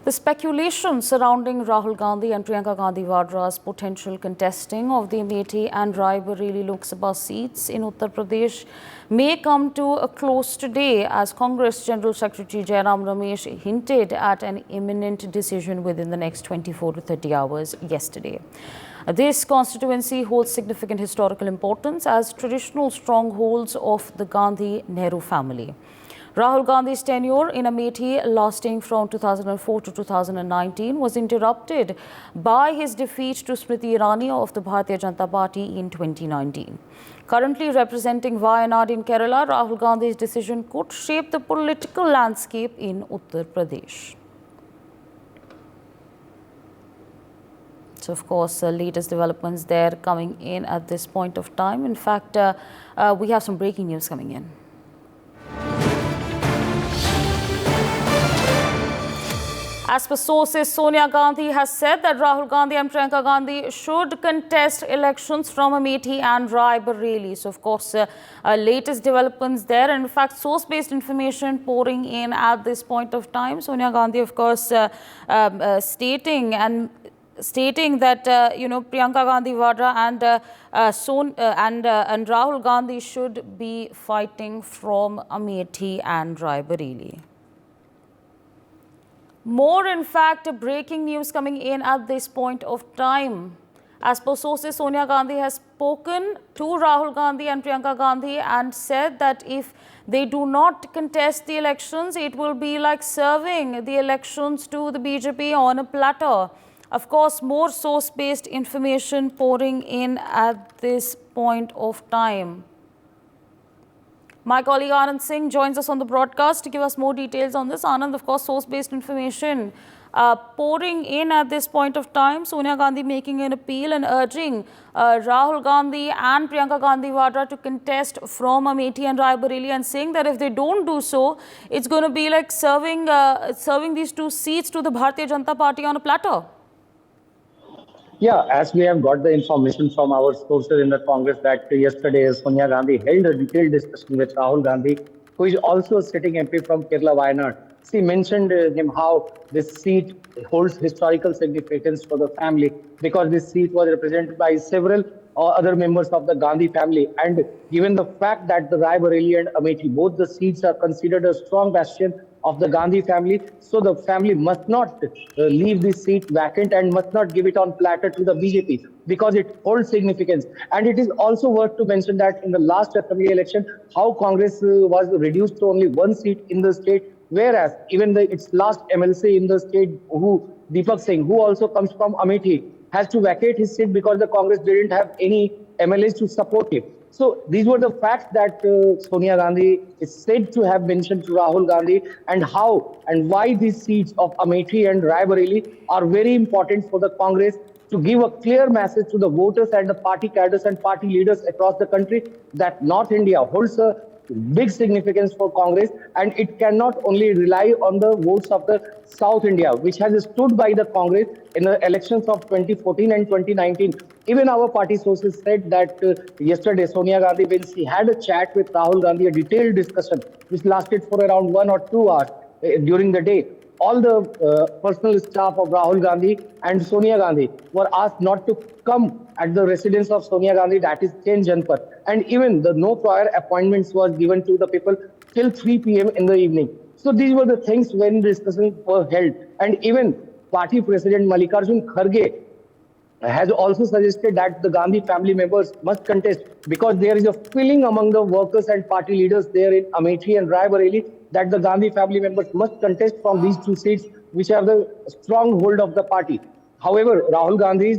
The speculation surrounding Rahul Gandhi and Priyanka Gandhi Vadra's potential contesting of the Amethi and Raebareli Lok Sabha seats in Uttar Pradesh may come to a close today, as Congress General Secretary Jairam Ramesh hinted at an imminent decision within the next 24 to 30 hours yesterday. This constituency holds significant historical importance as traditional strongholds of the Gandhi-Nehru family. Rahul Gandhi's tenure in Amethi, lasting from 2004 to 2019, was interrupted by his defeat to Smriti Irani of the Bharatiya Janata Party in 2019. Currently representing Wayanad in Kerala, Rahul Gandhi's decision could shape the political landscape in Uttar Pradesh. So, of course, latest developments there coming in at this point of time. In fact, we have some breaking news coming in. As per sources, Sonia Gandhi has said that Rahul Gandhi and Priyanka Gandhi should contest elections from Amethi and Raebareli. So, of course, latest developments there. And in fact, source-based information pouring in at this point of time. Sonia Gandhi, of course, stating that Priyanka Gandhi Vadra and Rahul Gandhi should be fighting from Amethi and Raebareli. More, in fact, breaking news coming in at this point of time. As per sources, Sonia Gandhi has spoken to Rahul Gandhi and Priyanka Gandhi and said that if they do not contest the elections, it will be like serving the elections to the BJP on a platter. Of course, more source-based information pouring in at this point of time. My colleague Anand Singh joins us on the broadcast to give us more details on this. Anand, of course, source-based information pouring in at this point of time. Sonia Gandhi making an appeal and urging Rahul Gandhi and Priyanka Gandhi Vadra to contest from Amethi and Raebareli, and saying that if they don't do so, it's going to be like serving these two seats to the Bharatiya Janata Party on a platter. Yeah, as we have got the information from our sources in the Congress that yesterday Sonia Gandhi held a detailed discussion with Rahul Gandhi, who is also sitting MP from Kerala Wayanad. She mentioned him how this seat holds historical significance for the family, because this seat was represented by several other members of the Gandhi family, and given the fact that the Raebareli and Amethi, both the seats are considered a strong bastion of the Gandhi family, so the family must not leave this seat vacant and must not give it on platter to the BJP, because it holds significance. And it is also worth to mention that in the last assembly election, how Congress was reduced to only one seat in the state, whereas even its last MLC in the state, Deepak Singh, who also comes from Amethi, has to vacate his seat because the Congress didn't have any MLAs to support him. So these were the facts that Sonia Gandhi is said to have mentioned to Rahul Gandhi, and how and why these seats of Amethi and Raebareli are very important for the Congress to give a clear message to the voters and the party cadres and party leaders across the country that North India holds a big significance for Congress, and it cannot only rely on the votes of the South India, which has stood by the Congress in the elections of 2014 and 2019. Even our party sources said that yesterday Sonia Gandhi, when she had a chat with Rahul Gandhi, a detailed discussion which lasted for around 1 or 2 hours during the day, all the personal staff of Rahul Gandhi and Sonia Gandhi were asked not to come at the residence of Sonia Gandhi, that is Chen Janpat. And even the no prior appointments was given to the people till 3 p.m. in the evening. So these were the things when discussions were held. And even party president Mallikarjun Kharge has also suggested that the Gandhi family members must contest, because there is a feeling among the workers and party leaders there in Amethi and Raebareli that the Gandhi family members must contest from these two seats, which are the stronghold of the party. However, Rahul Gandhi's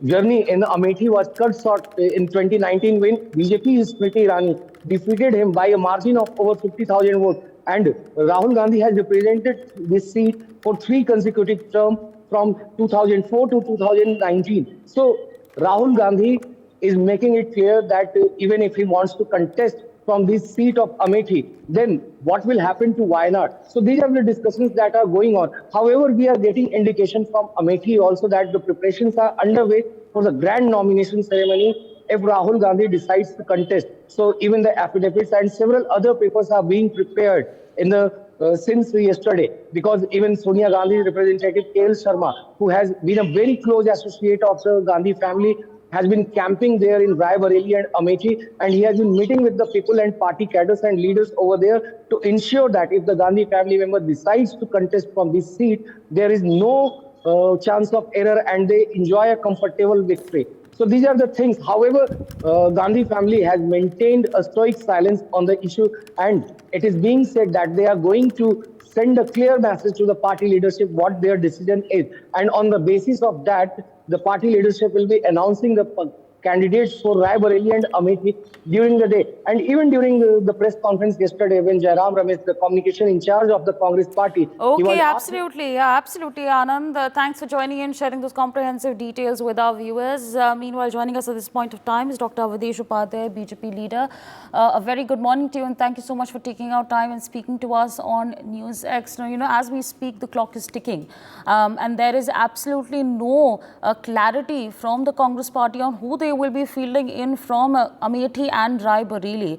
journey in Amethi was cut short in 2019 when BJP's Smriti Irani defeated him by a margin of over 50,000 votes. And Rahul Gandhi has represented this seat for 3 consecutive terms from 2004 to 2019. So Rahul Gandhi is making it clear that even if he wants to contest from this seat of Amethi, then what will happen to Wayanad? So these are the discussions that are going on. However, we are getting indication from Amethi also that the preparations are underway for the grand nomination ceremony if Rahul Gandhi decides to contest. So even the affidavits and several other papers are being prepared in the since yesterday, because even Sonia Gandhi's representative KL Sharma, who has been a very close associate of the Gandhi family, has been camping there in Rai Bareilly and Amethi, and he has been meeting with the people and party cadres and leaders over there to ensure that if the Gandhi family member decides to contest from this seat, there is no chance of error and they enjoy a comfortable victory. So these are the things. However, Gandhi family has maintained a stoic silence on the issue, and it is being said that they are going to send a clear message to the party leadership what their decision is. And on the basis of that, the party leadership will be announcing the candidates for Rai Bareilly and Amethi during the day. And even during the press conference yesterday, when Jairam Ramesh, the communication in charge of the Congress party, he Okay, was absolutely. Yeah, absolutely, Anand. Thanks for joining in, sharing those comprehensive details with our viewers. Meanwhile, joining us at this point of time is Dr. Avadesh Upadhyay, BJP leader. A very good morning to you, and thank you so much for taking out time and speaking to us on News X. Now, you know, as we speak, the clock is ticking, and there is absolutely no clarity from the Congress party on who they will be fielding in from Amethi and Rai Bareilly.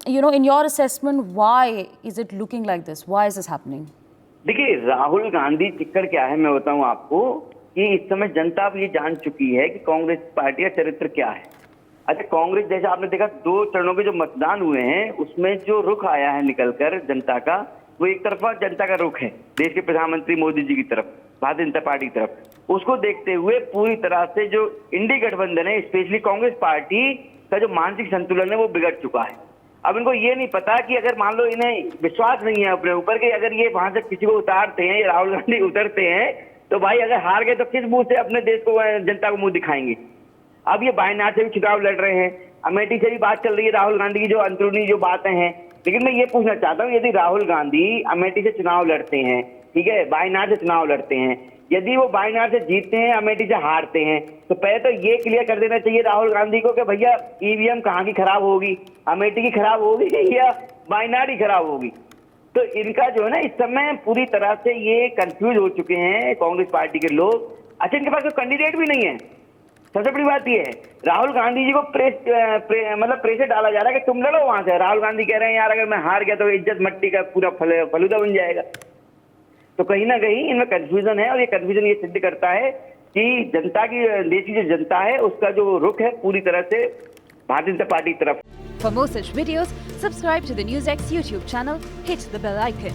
You know, in your assessment, why is it looking like this? Why is this happening? देखिए, राहुल गांधी चिक्कड़ क्या है, मैं बताऊं आपको कि इस समय जनता भी ये जान चुकी है कि कांग्रेस पार्टी का चरित्र क्या है। अच्छा, कांग्रेस जैसे आपने देखा 2 चरणों के जो मतदान हुए हैं उसमें जो रुख आया है निकलकर जनता का, वो एक तरफा जनता का रुख है देश के प्रधानमंत्री मोदी जी की तरफ, भारतीय जनता पार्टी की तरफ। उसको देखते हुए पूरी तरह से जो इंडी गठबंधन है, स्पेशली कांग्रेस पार्टी का जो मानसिक संतुलन है वो बिगड़ चुका है। अब इनको ये नहीं पता कि अगर मान लो इन्हें विश्वास नहीं है अपने ऊपर कि अगर ये वहां से किसी को उतारते हैं या राहुल गांधी उतरते हैं तो भाई अगर हार गए तो किस मुंह से अपने देश को, जनता को मुंह दिखाएंगे। अब ये वायनाड से भी चुनाव लड़ रहे हैं, अमेठी से भी बात चल रही है राहुल गांधी की जो अंदरूनी जो बातें हैं। लेकिन मैं ये पूछना चाहता हूँ, यदि राहुल गांधी अमेठी से चुनाव लड़ते हैं, ठीक है, वायनाड से चुनाव लड़ते हैं, यदि वो वायनाड से जीतते हैं, अमेठी से हारते हैं, तो पहले तो ये क्लियर कर देना चाहिए राहुल गांधी को कि भैया ईवीएम कहाँ की खराब होगी, अमेठी की खराब होगी या वायनाड की खराब होगी। तो इनका जो है ना इस समय पूरी तरह से ये कंफ्यूज हो चुके हैं कांग्रेस पार्टी के लोग। अच्छा, इनके पास कोई कैंडिडेट भी नहीं है। सबसे बड़ी बात ये है, राहुल गांधी जी को प्रेशर डाला जा रहा है कि तुम लड़ो वहां से। राहुल गांधी कह रहे हैं यार अगर मैं हार गया तो इज्जत मट्टी का पूरा फलूदा बन जाएगा। तो कहीं ना कहीं इनमें कंफ्यूजन है और ये कंफ्यूजन ये सिद्ध करता है कि जनता की, देश की जो जनता है उसका जो रुख है पूरी तरह से भारतीय जनता पार्टी की तरफ। For more such videos, subscribe to the NewsX YouTube channel, hit the bell icon.